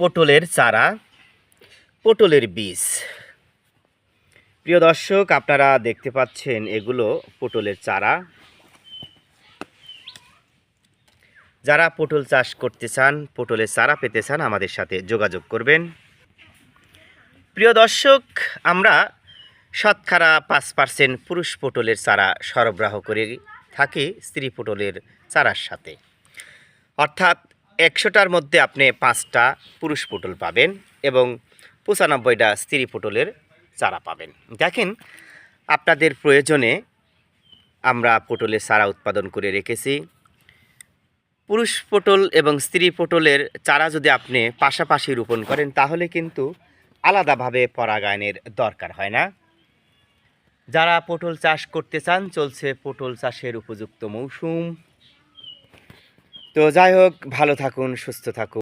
পটলের চারা, পটলের বীজ। প্রিয় দর্শক, আপনারা দেখতে পাচ্ছেন এগুলো পটলের চারা। যারা পটল চাষ করতে চান, পটলের চারা পেতে চান, আমাদের সাথে যোগাযোগ করবেন। প্রিয় দর্শক, আমরা শতকরা 5% পুরুষ পটলের চারা সরবরাহ করে থাকি স্ত্রী পটলের চারার সাথে। অর্থাৎ 100টার মধ্যে আপনি 5টা পুরুষ পটল পাবেন এবং 95টা স্ত্রী পটলের চারা পাবেন। দেখেন, আপনাদের প্রয়োজনে আমরা পটলের চারা উৎপাদন করে রেখেছি। পুরুষ পটল এবং স্ত্রী পটলের চারা যদি আপনি পাশাপাশি রোপণ করেন তাহলে কিন্তু আলাদাভাবে পরাগায়নের দরকার হয় না। যারা পটল চাষ করতে চান, চলছে পটল চাষের উপযুক্ত মৌসুম। তো যাই হোক, ভালো থাকুন, সুস্থ থাকুন।